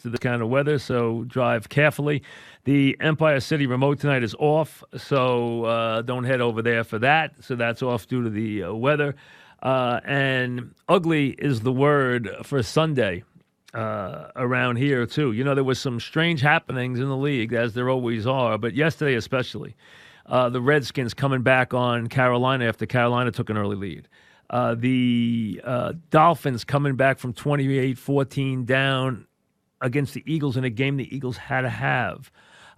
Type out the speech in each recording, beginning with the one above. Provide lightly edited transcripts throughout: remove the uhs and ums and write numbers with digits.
to this kind of weather, so drive carefully. The Empire City remote tonight is off, so don't head over there for that. So that's off due to the weather. And ugly is the word for Sunday around here, too. You know, there was some strange happenings in the league, as there always are, but yesterday especially. The Redskins coming back on Carolina after Carolina took an early lead. The Dolphins coming back from 28-14 down against the Eagles in a game the Eagles had to have.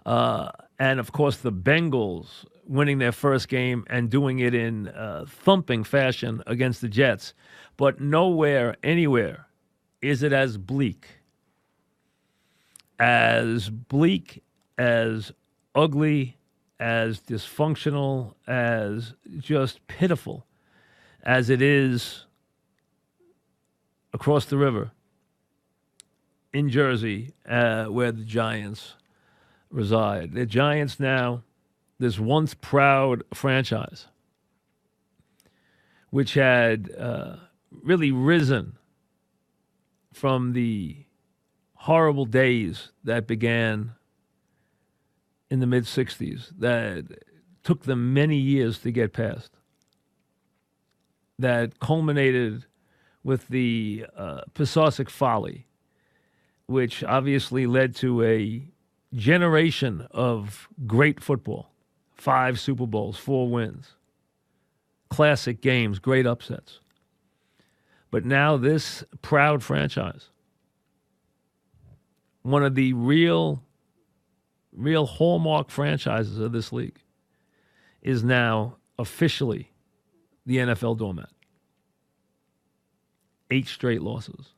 And, of course, the Bengals winning their first game and doing it in thumping fashion against the Jets. But nowhere, anywhere, is it as bleak, as ugly, as dysfunctional, as just pitiful as it is across the river in Jersey, where the Giants reside. The Giants now, this once proud franchise, which had really risen from the horrible days that began in the mid-'60s, that took them many years to get past, that culminated with the Pisarcik folly, which obviously led to a generation of great football, 5 Super Bowls, 4 wins, classic games, great upsets. But now this proud franchise, one of the real hallmark franchises of this league, is now officially the NFL doormat. 8 straight losses.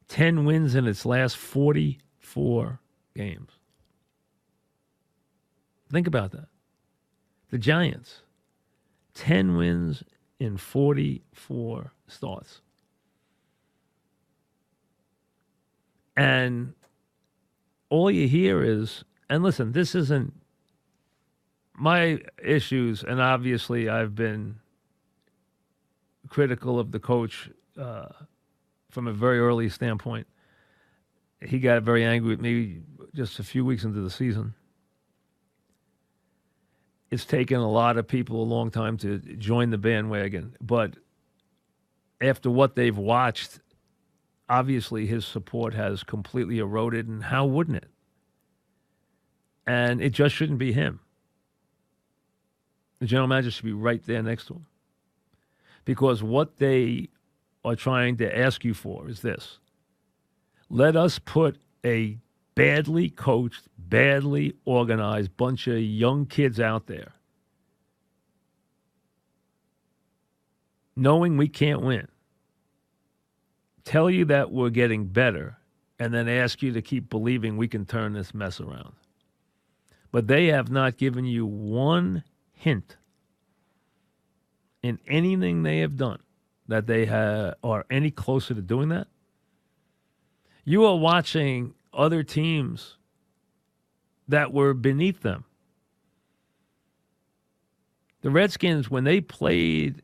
10 wins in its last 44 games. Think about that. The Giants, 10 wins in 44 starts. And all you hear is, and listen, this isn't my issues, and obviously I've been critical of the coach from a very early standpoint. He got very angry with me just a few weeks into the season. It's taken a lot of people a long time to join the bandwagon, but after what they've watched, obviously his support has completely eroded, and how wouldn't it? And it just shouldn't be him. The general manager should be right there next to him. Because what they are trying to ask you for is this. Let us put a badly coached, badly organized bunch of young kids out there, knowing we can't win, tell you that we're getting better, and then ask you to keep believing we can turn this mess around. But they have not given you one hint in anything they have done that they are any closer to doing that. You are watching other teams that were beneath them. The Redskins, when they played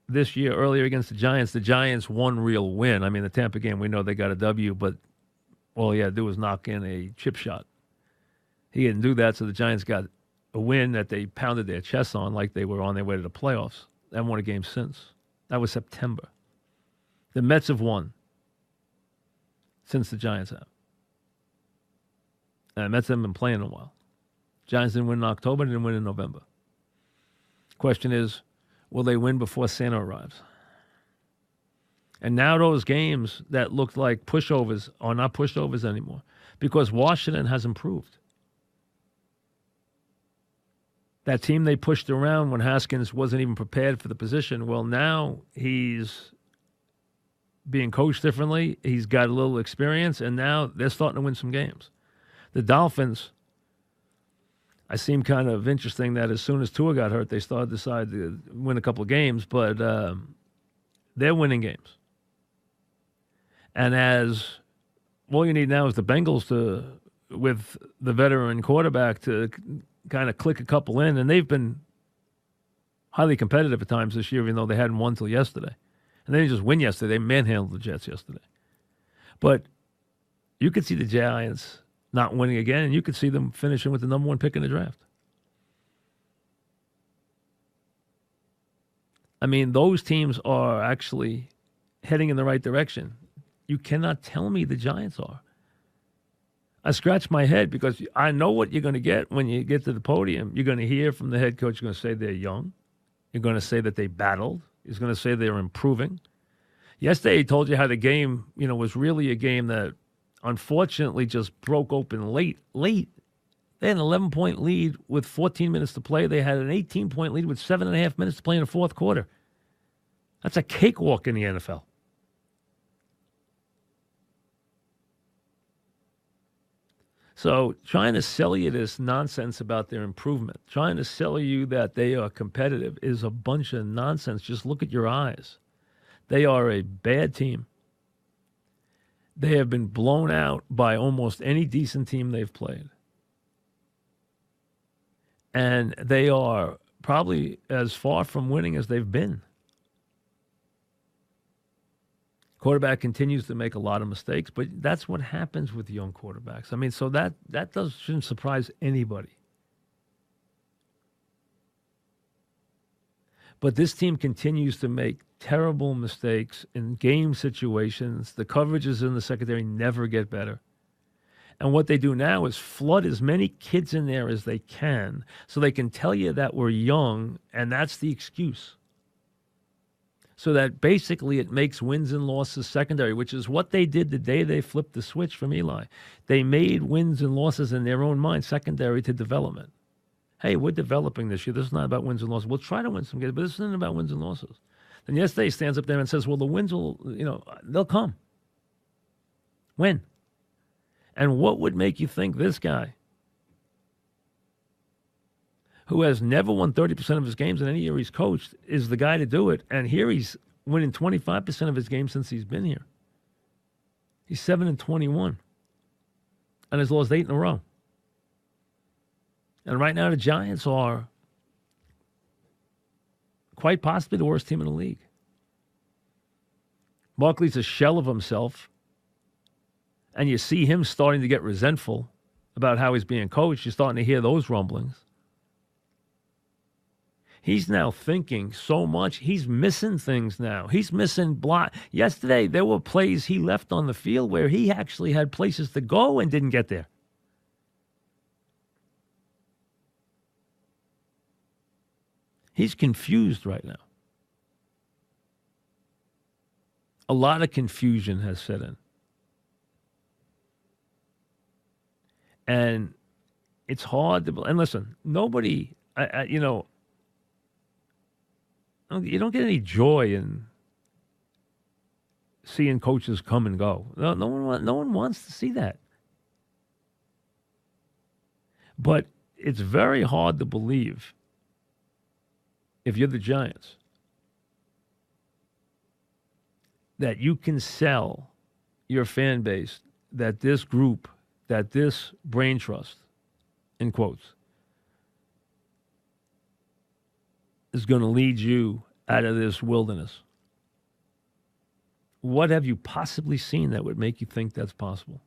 this year earlier against the Giants won real win. I mean, the Tampa game, we know they got a W, but all he had to do was knock in a chip shot. He didn't do that, so the Giants got a win that they pounded their chests on like they were on their way to the playoffs. They haven't won a game since. That was September. The Mets have won since the Giants have. And the Mets haven't been playing in a while. Giants didn't win in October, didn't win in November. Question is, will they win before Santa arrives? And now those games that looked like pushovers are not pushovers anymore because Washington has improved. That team they pushed around when Haskins wasn't even prepared for the position, well, now he's being coached differently. He's got a little experience, and now they're starting to win some games. The Dolphins, I seem kind of interesting that as soon as Tua got hurt, they decided to win a couple of games, but they're winning games. And as all you need now is the Bengals with the veteran quarterback to kind of click a couple in, and they've been highly competitive at times this year, even though they hadn't won till yesterday. And they didn't just win yesterday, they manhandled the Jets yesterday. But You could see the Giants not winning again, and you could see them finishing with the number one pick in the draft. I mean, those teams are actually heading in the right direction. You cannot tell me the Giants are. I scratch my head because I know what you're going to get when you get to the podium. You're going to hear from the head coach. You're going to say they're young. You're going to say that they battled. He's going to say they're improving. Yesterday, he told you how the game, was really a game that unfortunately just broke open late. They had an 11-point lead with 14 minutes to play. They had an 18-point lead with 7.5 minutes to play in the fourth quarter. That's a cakewalk in the NFL. So trying to sell you this nonsense about their improvement, trying to sell you that they are competitive is a bunch of nonsense. Just look at your eyes. They are a bad team. They have been blown out by almost any decent team they've played. And they are probably as far from winning as they've been. Quarterback continues to make a lot of mistakes, but that's what happens with young quarterbacks. I mean, so that shouldn't surprise anybody. But this team continues to make terrible mistakes in game situations. The coverages in the secondary never get better. And what they do now is flood as many kids in there as they can so they can tell you that we're young, and that's the excuse. So that basically it makes wins and losses secondary, which is what they did the day they flipped the switch from Eli. They made wins and losses in their own mind secondary to development. Hey, we're developing this year. This is not about wins and losses. We'll try to win some games, but this isn't about wins and losses. Then yesterday he stands up there and says, well, the wins will, they'll come. When? And what would make you think this guy, who has never won 30% of his games in any year he's coached, is the guy to do it? And here he's winning 25% of his games since he's been here. He's 7-21 and has lost 8 in a row. And right now the Giants are quite possibly the worst team in the league. Barkley's a shell of himself, and you see him starting to get resentful about how he's being coached. You're starting to hear those rumblings. He's now thinking so much. He's missing things now. He's missing block. Yesterday, there were plays he left on the field where he actually had places to go and didn't get there. He's confused right now. A lot of confusion has set in. And it's hard to... And listen, nobody... you don't get any joy in seeing coaches come and go. No one wants to see that. But it's very hard to believe, if you're the Giants, that you can sell your fan base that this group, that this brain trust, in quotes, is going to lead you out of this wilderness. What have you possibly seen that would make you think that's possible?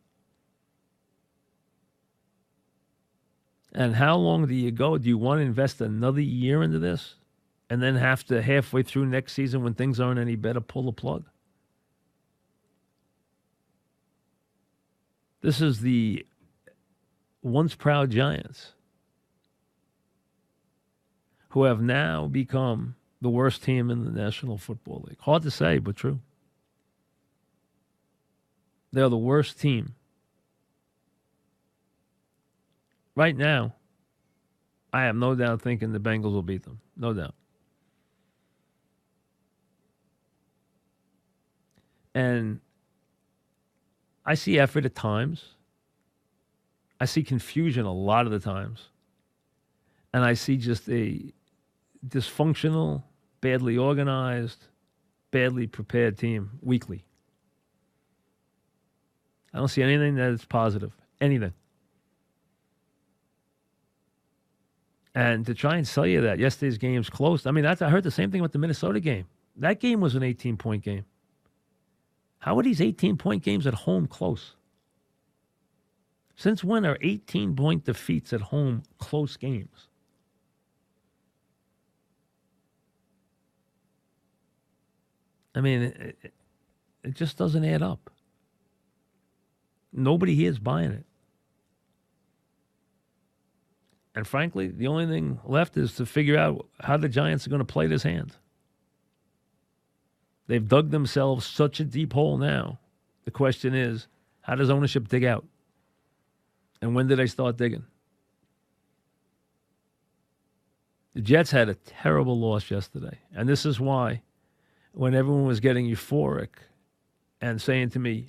And how long do you go? Do you want to invest another year into this and then have to halfway through next season when things aren't any better pull the plug? This is the once proud Giants who have now become the worst team in the National Football League. Hard to say, but true. They're the worst team. Right now, I have no doubt thinking the Bengals will beat them. No doubt. And I see effort at times. I see confusion a lot of the times. And I see just a dysfunctional, badly organized, badly prepared team weekly. I don't see anything that is positive. Anything. And to try and sell you that yesterday's game's close. I mean, I heard the same thing with the Minnesota game. That game was an 18-point game. How are these 18-point games at home close? Since when are 18-point defeats at home close games? I mean, it just doesn't add up. Nobody here is buying it. And frankly, the only thing left is to figure out how the Giants are going to play this hand. They've dug themselves such a deep hole now. The question is, how does ownership dig out? And when do they start digging? The Jets had a terrible loss yesterday. And this is why, when everyone was getting euphoric and saying to me,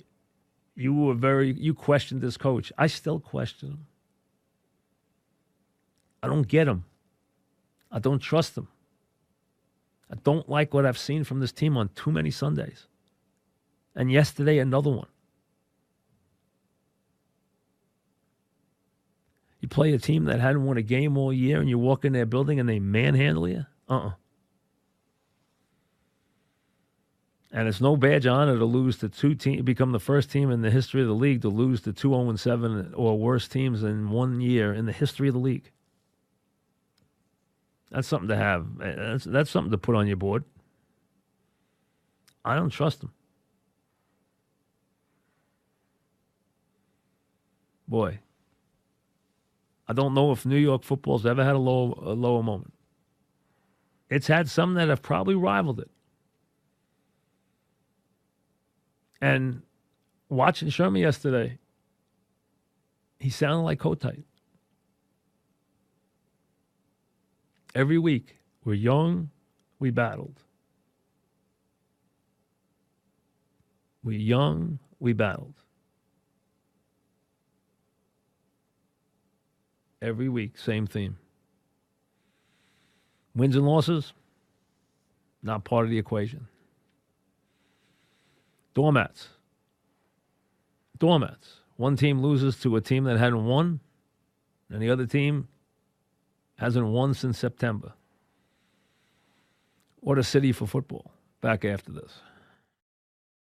you questioned this coach. I still question him. I don't get him. I don't trust him. I don't like what I've seen from this team on too many Sundays. And yesterday, another one. You play a team that hadn't won a game all year and you walk in their building and they manhandle you? And it's no badge of honor to lose to become the first team in the history of the league to lose to 2-0-7 or worse teams in 1 year in the history of the league. That's something to have. That's something to put on your board. I don't trust them. Boy, I don't know if New York football's ever had a lower moment. It's had some that have probably rivaled it. And watching Sherman yesterday, he sounded like Kotite. Every week, we're young, we battled. We're young, we battled. Every week, same theme. Wins and losses, not part of the equation. Doormats. One team loses to a team that hadn't won, and the other team hasn't won since September. What a city for football. Back after this.